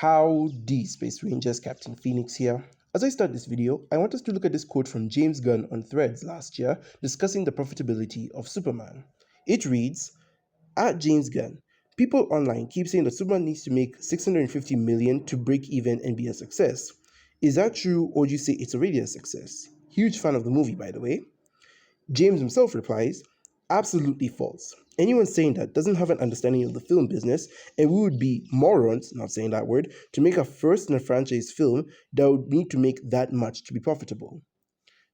Howdy, Space Rangers, Captain Phoenix here. As I start this video, I want us to look at this quote from James Gunn on Threads last year discussing the profitability of Superman. It reads, at James Gunn, people online keep saying that Superman needs to make 650 million to break even and be a success. Is that true, or do you say it's already a success? Huge fan of the movie, by the way. James himself replies, absolutely false. Anyone saying that doesn't have an understanding of the film business, and we would be morons, not saying that word, to make a first in a franchise film that would need to make that much to be profitable.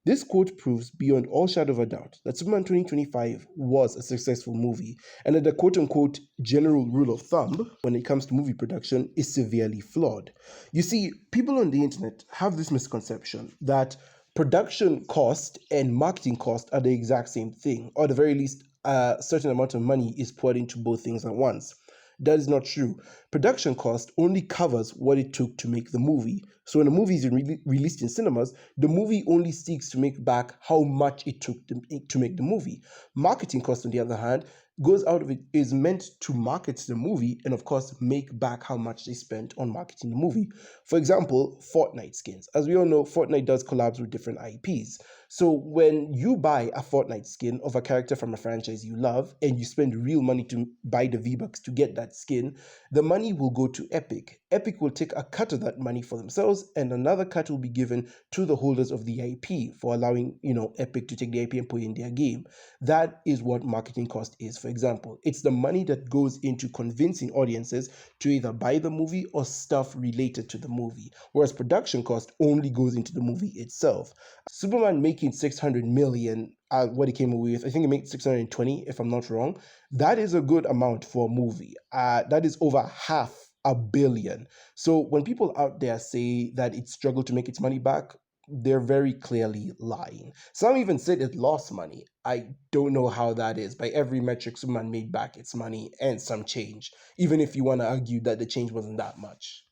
This quote proves beyond all shadow of a doubt that Superman 2025 was a successful movie, and that the quote-unquote general rule of thumb when it comes to movie production is severely flawed. You see, people on the internet have this misconception that production cost and marketing cost are the exact same thing, or at the very least, a certain amount of money is poured into both things at once. That is not true. Production cost only covers what it took to make the movie. So when a movie is released in cinemas, the movie only seeks to make back how much it took to make the movie. Marketing cost, on the other hand, goes out of it, is meant to market the movie and of course make back how much they spent on marketing the movie. For example, Fortnite skins. As we all know, Fortnite does collabs with different IPs. So when you buy a Fortnite skin of a character from a franchise you love and you spend real money to buy the V-Bucks to get that skin, the money will go to Epic. Epic will take a cut of that money for themselves and another cut will be given to the holders of the IP for allowing, Epic to take the IP and put it in their game. That is what marketing cost is, for example. It's the money that goes into convincing audiences to either buy the movie or stuff related to the movie, whereas production cost only goes into the movie itself. Superman making 600 million, what he came away with, I think he made 620 if I'm not wrong. That is a good amount for a movie. That is over $500 million. So when people out there say that it struggled to make its money back, they're very clearly lying. Some even said it lost money. I don't know how that is. By every metric, Superman made back its money and some change, even if you want to argue that the change wasn't that much.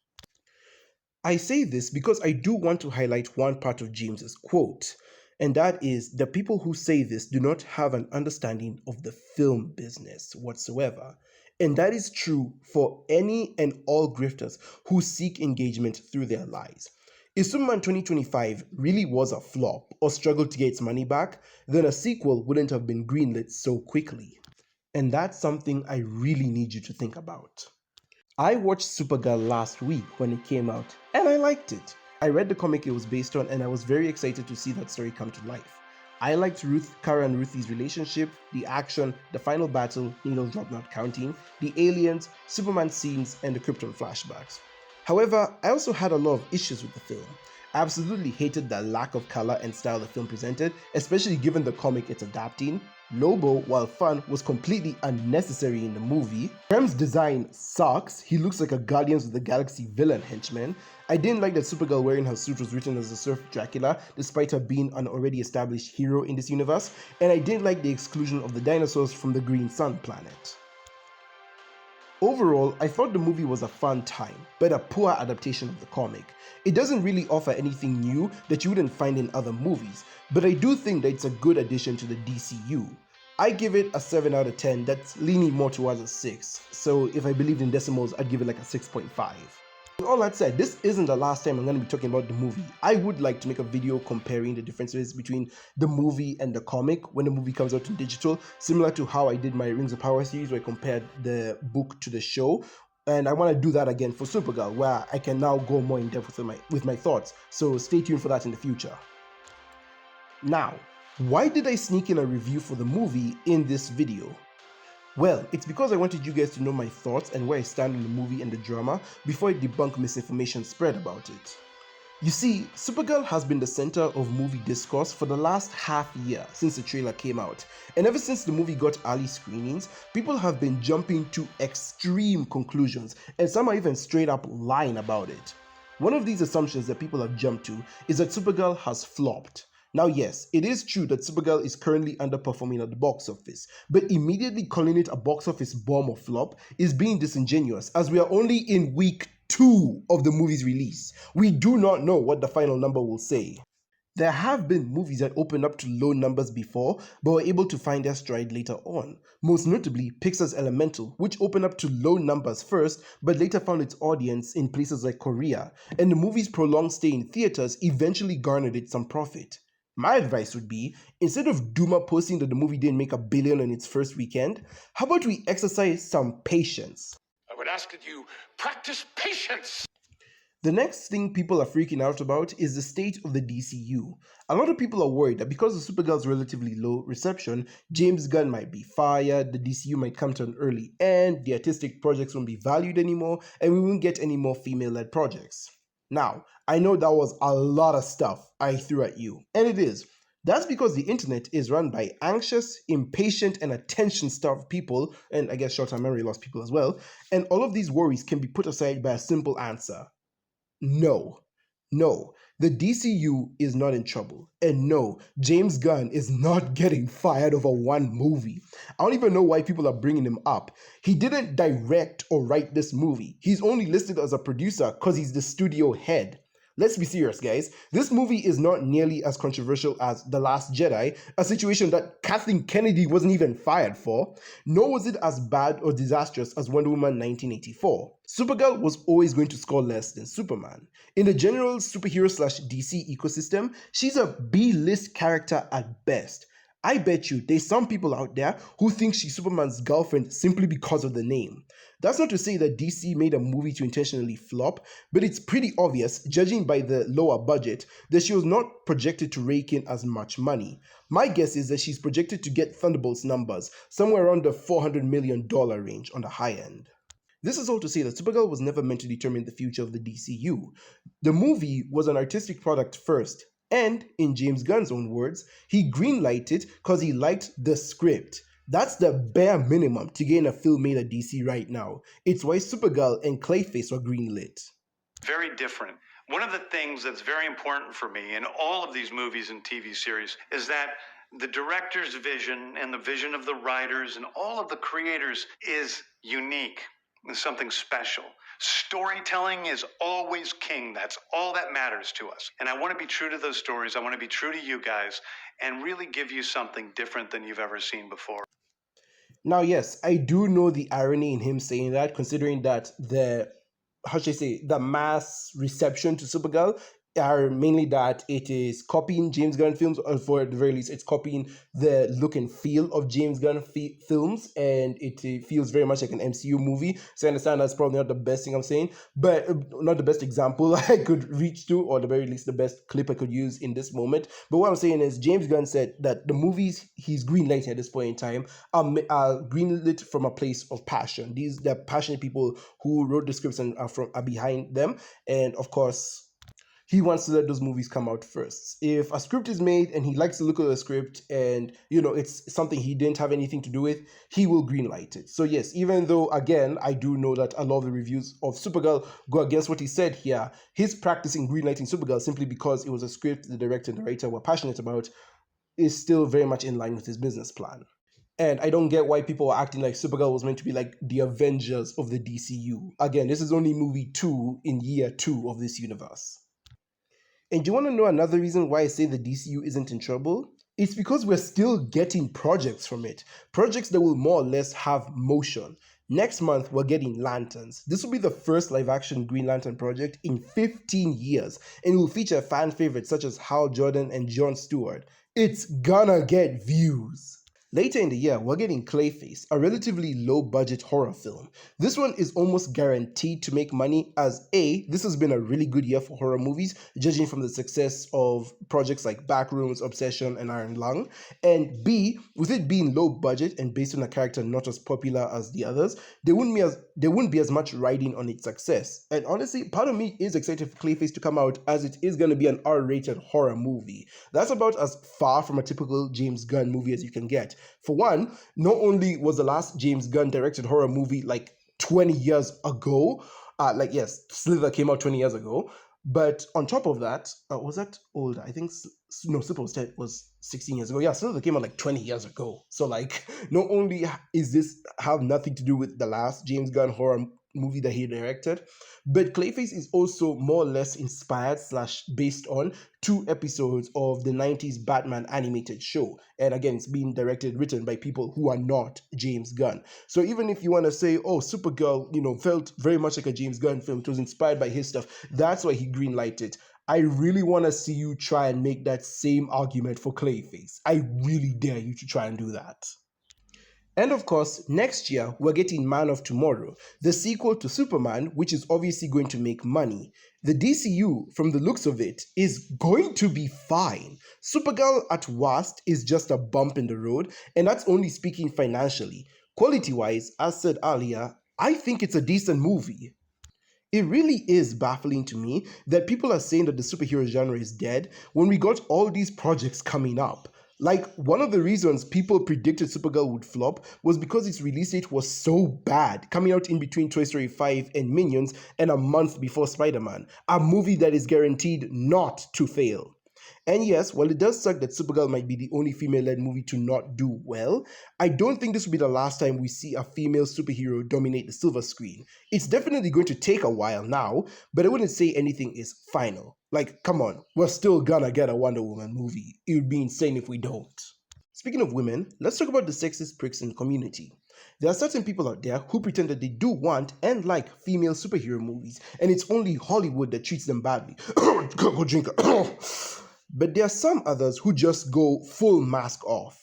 I say this because I do want to highlight one part of James's quote, and that is the people who say this do not have an understanding of the film business whatsoever. And that is true for any and all grifters who seek engagement through their lies. If Superman 2025 really was a flop or struggled to get its money back, then a sequel wouldn't have been greenlit so quickly. And that's something I really need you to think about. I watched Supergirl last week when it came out, and I liked it. I read the comic it was based on, and I was very excited to see that story come to life. I liked Kara and Ruthie's relationship, the action, the final battle, needle drop not counting, the aliens, Superman scenes, and the Krypton flashbacks. However, I also had a lot of issues with the film. I absolutely hated the lack of color and style the film presented, especially given the comic it's adapting. Lobo, while fun, was completely unnecessary in the movie. Prem's design sucks. He looks like a Guardians of the Galaxy villain henchman. I didn't like that Supergirl wearing her suit was written as a Surf Dracula, despite her being an already established hero in this universe, and I didn't like the exclusion of the dinosaurs from the Green Sun planet. Overall, I thought the movie was a fun time, but a poor adaptation of the comic. It doesn't really offer anything new that you wouldn't find in other movies, but I do think that it's a good addition to the DCU. I give it a 7 out of 10 that's leaning more towards a 6, so if I believed in decimals, I'd give it like a 6.5. With all that said, this isn't the last time I'm going to be talking about the movie. I would like to make a video comparing the differences between the movie and the comic when the movie comes out in digital, similar to how I did my Rings of Power series where I compared the book to the show. And I want to do that again for Supergirl, where I can now go more in depth with my thoughts, so stay tuned for that in the future. Now, why did I sneak in a review for the movie in this video? Well, it's because I wanted you guys to know my thoughts and where I stand on the movie and the drama before I debunk misinformation spread about it. You see, Supergirl has been the center of movie discourse for the last half year since the trailer came out, and ever since the movie got early screenings, people have been jumping to extreme conclusions, and some are even straight up lying about it. One of these assumptions that people have jumped to is that Supergirl has flopped. Now yes, it is true that Supergirl is currently underperforming at the box office, but immediately calling it a box office bomb or flop is being disingenuous as we are only in week 2 of the movie's release. We do not know what the final number will say. There have been movies that opened up to low numbers before, but were able to find their stride later on. Most notably, Pixar's Elemental, which opened up to low numbers first, but later found its audience in places like Korea, and the movie's prolonged stay in theaters eventually garnered it some profit. My advice would be, instead of Duma posting that the movie didn't make $1 billion on its first weekend, how about we exercise some patience? I would ask that you practice patience. The next thing people are freaking out about is the state of the DCU. A lot of people are worried that because of Supergirl's relatively low reception, James Gunn might be fired, the DCU might come to an early end, the artistic projects won't be valued anymore, and we won't get any more female-led projects. Now, I know that was a lot of stuff I threw at you, and it is. That's because the internet is run by anxious, impatient, and attention-starved people, and I guess short-term memory loss people as well, and all of these worries can be put aside by a simple answer. No, no, the DCU is not in trouble. And no, James Gunn is not getting fired over one movie. I don't even know why people are bringing him up. He didn't direct or write this movie. He's only listed as a producer because he's the studio head. Let's be serious, guys. This movie is not nearly as controversial as The Last Jedi, a situation that Kathleen Kennedy wasn't even fired for, nor was it as bad or disastrous as Wonder Woman 1984. Supergirl was always going to score less than Superman. In the general superhero/DC ecosystem, she's a B-list character at best. I bet you there's some people out there who think she's Superman's girlfriend simply because of the name. That's not to say that DC made a movie to intentionally flop, but it's pretty obvious, judging by the lower budget, that she was not projected to rake in as much money. My guess is that she's projected to get Thunderbolt's numbers, somewhere around the $400 million range on the high end. This is all to say that Supergirl was never meant to determine the future of the DCU. The movie was an artistic product first, and, in James Gunn's own words, he greenlighted it because he liked the script. That's the bare minimum to gain a film made at DC right now. It's why Supergirl and Clayface were greenlit. Very different. One of the things that's very important for me in all of these movies and TV series is that the director's vision and the vision of the writers and all of the creators is unique. It's something special. Storytelling is always king. That's all that matters to us. And I want to be true to those stories. I want to be true to you guys and really give you something different than you've ever seen before. Now, yes, I do know the irony in him saying that, considering that the mass reception to Supergirl are mainly that it is copying James Gunn films, or for at the very least, it's copying the look and feel of James Gunn films, and it feels very much like an MCU movie. So I understand that's probably not the best thing I'm saying, but not the best example I could reach to, or at the very least, the best clip I could use in this moment. But what I'm saying is, James Gunn said that the movies he's greenlighting at this point in time are greenlit from a place of passion. They're passionate people who wrote the scripts and are behind them, and of course, he wants to let those movies come out first. If a script is made and he likes to look at the script and, it's something he didn't have anything to do with, he will greenlight it. So yes, even though, again, I do know that a lot of the reviews of Supergirl go against what he said here, his practicing greenlighting Supergirl simply because it was a script the director and the writer were passionate about is still very much in line with his business plan. And I don't get why people are acting like Supergirl was meant to be like the Avengers of the DCU. Again, this is only movie 2 in year 2 of this universe. And do you want to know another reason why I say the DCU isn't in trouble? It's because we're still getting projects from it. Projects that will more or less have motion. Next month, we're getting Lanterns. This will be the first live-action Green Lantern project in 15 years, and it will feature fan favorites such as Hal Jordan and Jon Stewart. It's gonna get views. Later in the year, we're getting Clayface, a relatively low-budget horror film. This one is almost guaranteed to make money as A, this has been a really good year for horror movies, judging from the success of projects like Backrooms, Obsession, and Iron Lung, and B, with it being low budget and based on a character not as popular as the others, there wouldn't be as much riding on its success. And honestly, part of me is excited for Clayface to come out as it is going to be an R-rated horror movie. That's about as far from a typical James Gunn movie as you can get. For one, not only was the last James Gunn directed horror movie like 20 years ago, Slither came out 20 years ago, but on top of that, was that older? I think, no, Slither was 16 years ago. Yeah, Slither came out like 20 years ago. So not only is this have nothing to do with the last James Gunn horror movie that he directed. But Clayface is also more or less inspired slash based on 2 episodes of the 90s Batman animated show. And again, it's being directed, written by people who are not James Gunn. So even if you want to say, oh, Supergirl, felt very much like a James Gunn film, it was inspired by his stuff, that's why he greenlighted it. I really want to see you try and make that same argument for Clayface. I really dare you to try and do that. And of course, next year, we're getting Man of Tomorrow, the sequel to Superman, which is obviously going to make money. The DCU, from the looks of it, is going to be fine. Supergirl, at worst, is just a bump in the road, and that's only speaking financially. Quality-wise, as said earlier, I think it's a decent movie. It really is baffling to me that people are saying that the superhero genre is dead when we got all these projects coming up. Like, one of the reasons people predicted Supergirl would flop was because its release date was so bad, coming out in between Toy Story 5 and Minions and a month before Spider-Man, a movie that is guaranteed not to fail. And yes, while it does suck that Supergirl might be the only female-led movie to not do well, I don't think this will be the last time we see a female superhero dominate the silver screen. It's definitely going to take a while now, but I wouldn't say anything is final. Like, come on, we're still gonna get a Wonder Woman movie. It would be insane if we don't. Speaking of women, let's talk about the sexist pricks in the community. There are certain people out there who pretend that they do want and like female superhero movies, and it's only Hollywood that treats them badly. Go drink. But there are some others who just go full mask off.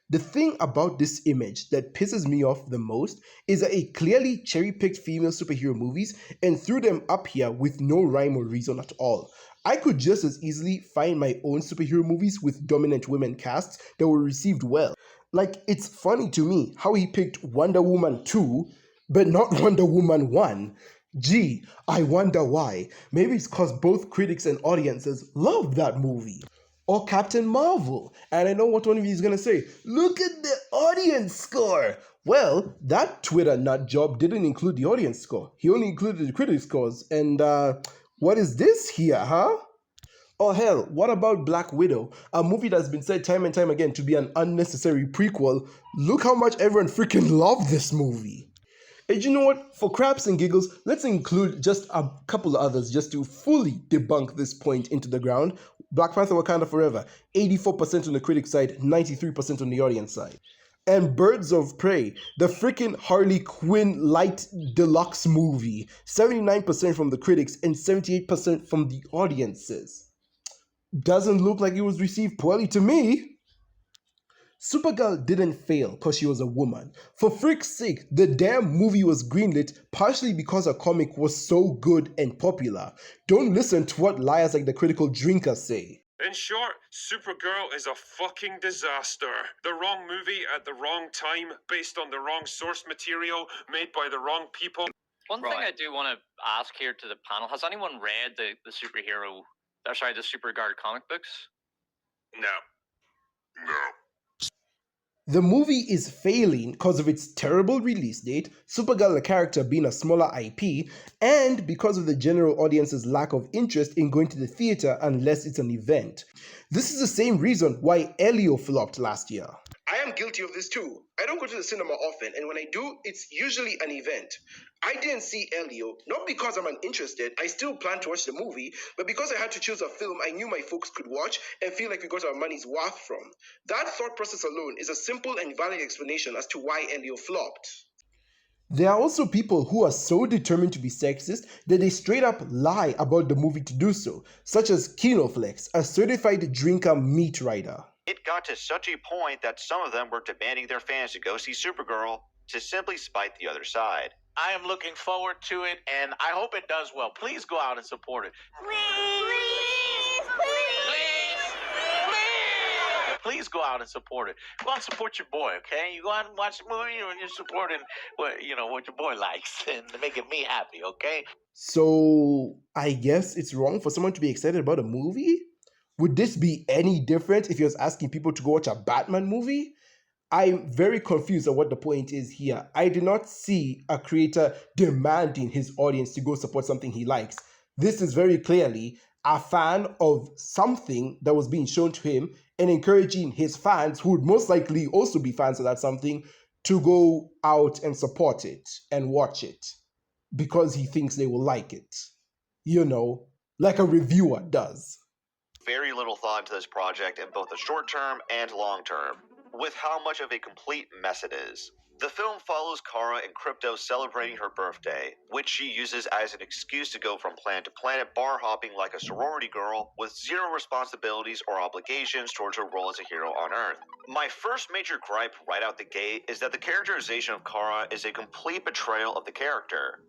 The thing about this image that pisses me off the most is that it clearly cherry-picked female superhero movies and threw them up here with no rhyme or reason at all. I could just as easily find my own superhero movies with dominant women casts that were received well. Like, it's funny to me how he picked Wonder Woman 2, but not Wonder Woman 1. Gee, I wonder why. Maybe it's because both critics and audiences love that movie. Or Captain Marvel. And I know what one of you is going to say. Look at the audience score. Well, that Twitter nut job didn't include the audience score. He only included the critic scores. And what is this here, huh? Or hell, what about Black Widow? A movie that's been said time and time again to be an unnecessary prequel. Look how much everyone freaking loved this movie. And you know what? For craps and giggles, let's include just a couple of others just to fully debunk this point into the ground. Black Panther Wakanda Forever, 84% on the critic side, 93% on the audience side. And Birds of Prey, the freaking Harley Quinn light deluxe movie, 79% from the critics and 78% from the audiences. Doesn't look like it was received poorly to me. Supergirl didn't fail because she was a woman. For frick's sake, the damn movie was greenlit partially because her comic was so good and popular. Don't listen to what liars like the Critical Drinker say. In short, Supergirl is a fucking disaster. The wrong movie at the wrong time, based on the wrong source material, made by the wrong people. One thing I do want to ask here to the panel, has anyone read the Supergirl comic books? No. The movie is failing because of its terrible release date, Supergirl the character being a smaller IP, and because of the general audience's lack of interest in going to the theater unless it's an event. This is the same reason why Elio flopped last year. I am guilty of this too. I don't go to the cinema often, and when I do, it's usually an event. I didn't see Elio, not because I'm uninterested, I still plan to watch the movie, but because I had to choose a film I knew my folks could watch and feel like we got our money's worth from. That thought process alone is a simple and valid explanation as to why Elio flopped. There are also people who are so determined to be sexist that they straight up lie about the movie to do so, such as Kinoflex, a certified drinker meat rider. It got to such a point that some of them were demanding their fans to go see Supergirl to simply spite the other side. I am looking forward to it, and I hope it does well. Please go out and support it. Please go out and support it. Go out and support your boy, okay? You go out and watch the movie, and you're supporting what your boy likes, and making me happy, okay? So, I guess it's wrong for someone to be excited about a movie? Would this be any different if you was asking people to go watch a Batman movie? I'm very confused on what the point is here. I did not see a creator demanding his audience to go support something he likes. This is very clearly a fan of something that was being shown to him and encouraging his fans, who would most likely also be fans of that something, to go out and support it and watch it. because he thinks they will like it. You know, like a reviewer does. Very little thought into this project in both the short term and long term, with how much of a complete mess it is. The film follows Kara and Crypto celebrating her birthday, which she uses as an excuse to go from planet to planet bar hopping like a sorority girl with zero responsibilities or obligations towards her role as a hero on Earth. My first major gripe right out the gate is that the characterization of Kara is a complete betrayal of the character.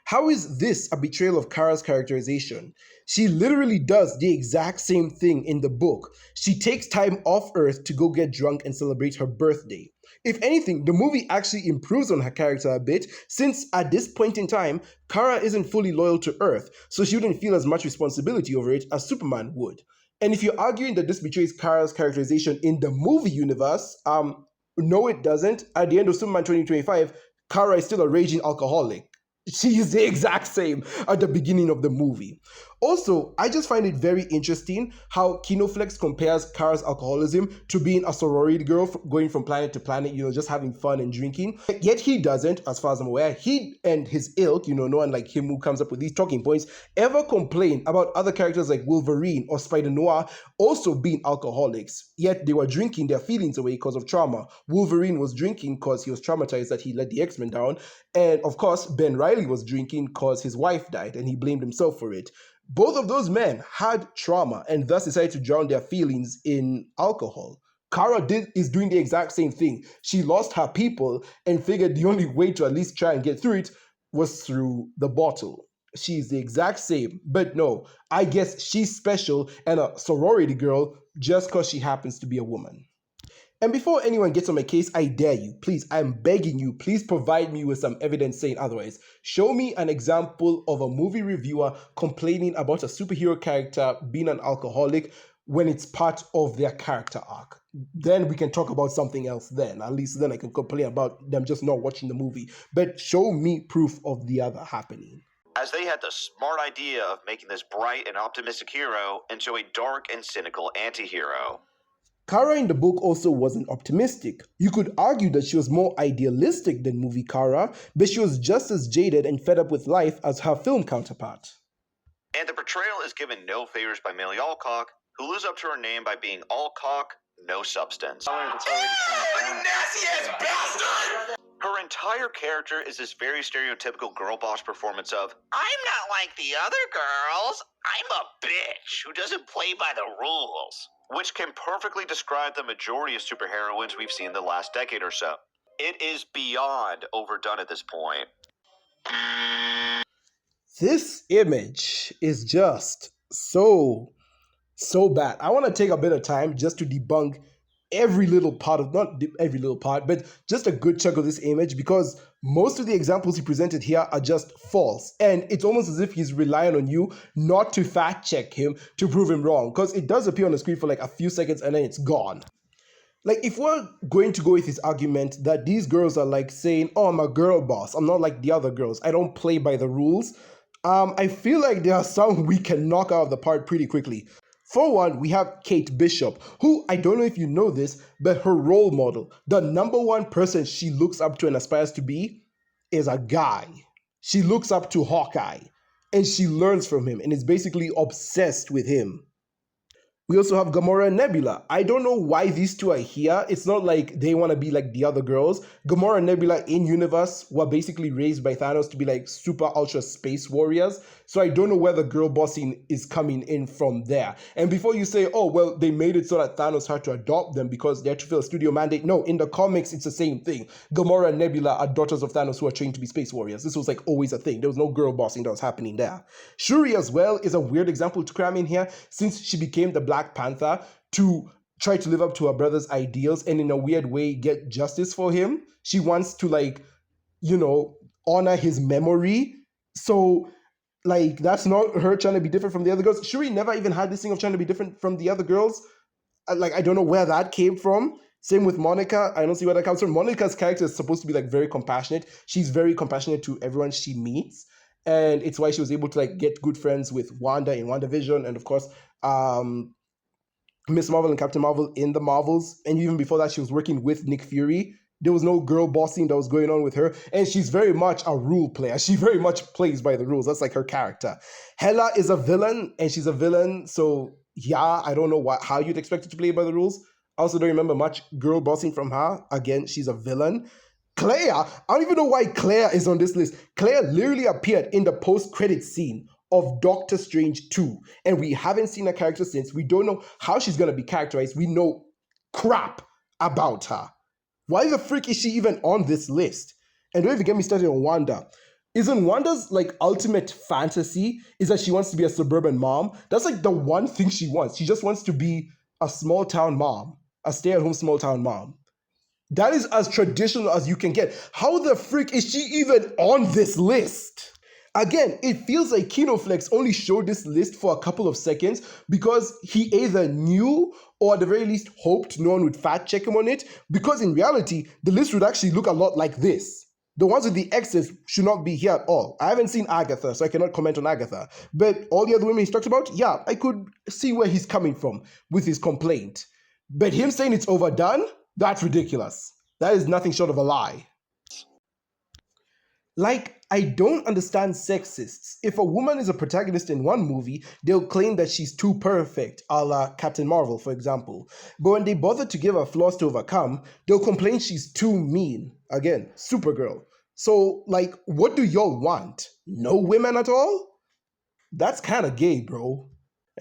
How is this a betrayal of Kara's characterization? She literally does the exact same thing in the book. She takes time off Earth to go get drunk and celebrate her birthday. If anything, the movie actually improves on her character a bit, since at this point in time, Kara isn't fully loyal to Earth, so she wouldn't feel as much responsibility over it as Superman would. And if you're arguing that this betrays Kara's characterization in the movie universe, no it doesn't. At the end of Superman 2025, Kara is still a raging alcoholic. She is the exact same at the beginning of the movie. Also, I just find it very interesting how Kinoflex compares Kara's alcoholism to being a sorority girl going from planet to planet, just having fun and drinking. Yet he doesn't, as far as I'm aware. He and his ilk, no one like him who comes up with these talking points, ever complain about other characters like Wolverine or Spider-Noir also being alcoholics. Yet they were drinking their feelings away because of trauma. Wolverine was drinking because he was traumatized that he let the X-Men down. And of course, Ben Reilly was drinking because his wife died and he blamed himself for it. Both of those men had trauma and thus decided to drown their feelings in alcohol. Kara is doing the exact same thing. She lost her people and figured the only way to at least try and get through it was through the bottle. She's the exact same, but no, I guess she's special and a sorority girl just because she happens to be a woman. And before anyone gets on my case, I dare you, please, I'm begging you, please provide me with some evidence saying otherwise. Show me an example of a movie reviewer complaining about a superhero character being an alcoholic when it's part of their character arc. Then we can talk about something else then. At least then I can complain about them just not watching the movie. But show me proof of the other happening. As they had the smart idea of making this bright and optimistic hero into a dark and cynical anti-hero. Kara in the book also wasn't optimistic. You could argue that she was more idealistic than movie Kara, but she was just as jaded and fed up with life as her film counterpart. And the portrayal is given no favors by Millie Alcock, who lives up to her name by being all cock, no substance. You nasty-ass bastard! Her entire character is this very stereotypical girl boss performance of, I'm not like the other girls, I'm a bitch who doesn't play by the rules. Which can perfectly describe the majority of superheroines we've seen the last decade or so. It is beyond overdone at this point. This image is just so bad. I want to take a bit of time just to debunk every little part of, not every little part, but just a good chunk of this image, because most of the examples he presented here are just false. And it's almost as if he's relying on you not to fact check him to prove him wrong, because it does appear on the screen for like a few seconds and then it's gone. Like, if we're going to go with his argument that these girls are like saying, oh, I'm a girl boss, I'm not like the other girls, I don't play by the rules, I feel like there are some we can knock out of the park pretty quickly. For one, we have Kate Bishop, who, I don't know if you know this, but her role model, the number one person she looks up to and aspires to be, is a guy. She looks up to Hawkeye, and she learns from him, and is basically obsessed with him. We also have Gamora and Nebula. I don't know why these two are here. It's not like they want to be like the other girls. Gamora and Nebula in universe were basically raised by Thanos to be like super ultra space warriors. So I don't know where the girl bossing is coming in from there. And before you say, oh, well, they made it so that Thanos had to adopt them because they had to fill a studio mandate. No, in the comics, it's the same thing. Gamora and Nebula are daughters of Thanos who are trained to be space warriors. This was like always a thing. There was no girl bossing that was happening there. Shuri as well is a weird example to cram in here, since she became the Black Panther to try to live up to her brother's ideals and in a weird way get justice for him. She wants to honor his memory. So like, that's not her trying to be different from the other girls. Shuri never even had this thing of trying to be different from the other girls. I don't know where that came from. Same with Monica. I don't see where that comes from. Monica's character is supposed to be like very compassionate. She's very compassionate to everyone she meets. And it's why she was able to like get good friends with Wanda in WandaVision. And of course, Miss Marvel and Captain Marvel in the Marvels. And even before that, she was working with Nick Fury There was no girl bossing that was going on with her. And she's very much a rule player. She very much plays by the rules. That's like her character. Hela is a villain, and she's a villain. So yeah, I don't know how you'd expect her to play by the rules. I also don't remember much girl bossing from her. Again, she's a villain. Claire, I don't even know why Claire is on this list. Claire literally appeared in the post-credit scene of Doctor Strange 2. And we haven't seen her character since. We don't know how she's going to be characterized. We know crap about her. Why the frick is she even on this list? And don't even get me started on Wanda. Isn't Wanda's like ultimate fantasy is that she wants to be a suburban mom? That's like the one thing she wants. She just wants to be a small town mom, a stay-at-home small town mom. That is as traditional as you can get. How the frick is she even on this list? Again, it feels like KinoFlex only showed this list for a couple of seconds because he either knew or at the very least hoped no one would fact check him on it, because in reality, the list would actually look a lot like this. The ones with the X's should not be here at all. I haven't seen Agatha, so I cannot comment on Agatha. But all the other women he's talked about, yeah, I could see where he's coming from with his complaint. But him saying it's overdone, that's ridiculous. That is nothing short of a lie. Like, I don't understand sexists. If a woman is a protagonist in one movie, they'll claim that she's too perfect, a la Captain Marvel, for example. But when they bother to give her flaws to overcome, they'll complain she's too mean. Again, Supergirl. So, like, what do y'all want? No women at all? That's kind of gay, bro.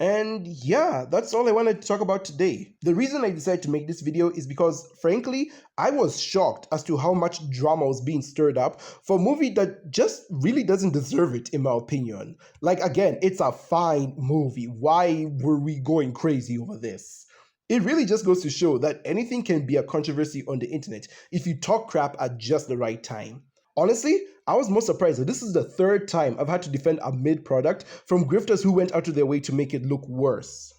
And yeah, that's all I wanted to talk about today. The reason I decided to make this video is because, frankly, I was shocked as to how much drama was being stirred up for a movie that just really doesn't deserve it, in my opinion. Like, again, it's a fine movie. Why were we going crazy over this? It really just goes to show that anything can be a controversy on the internet if you talk crap at just the right time. Honestly, I was most surprised that this is the third time I've had to defend a mid product from grifters who went out of their way to make it look worse.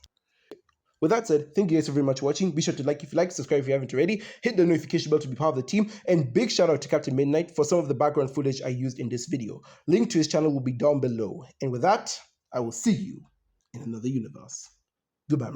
With that said, thank you guys so very much for watching. Be sure to like if you like, subscribe if you haven't already, hit the notification bell to be part of the team, and big shout out to Captain Midnight for some of the background footage I used in this video. Link to his channel will be down below. And with that, I will see you in another universe. Goodbye.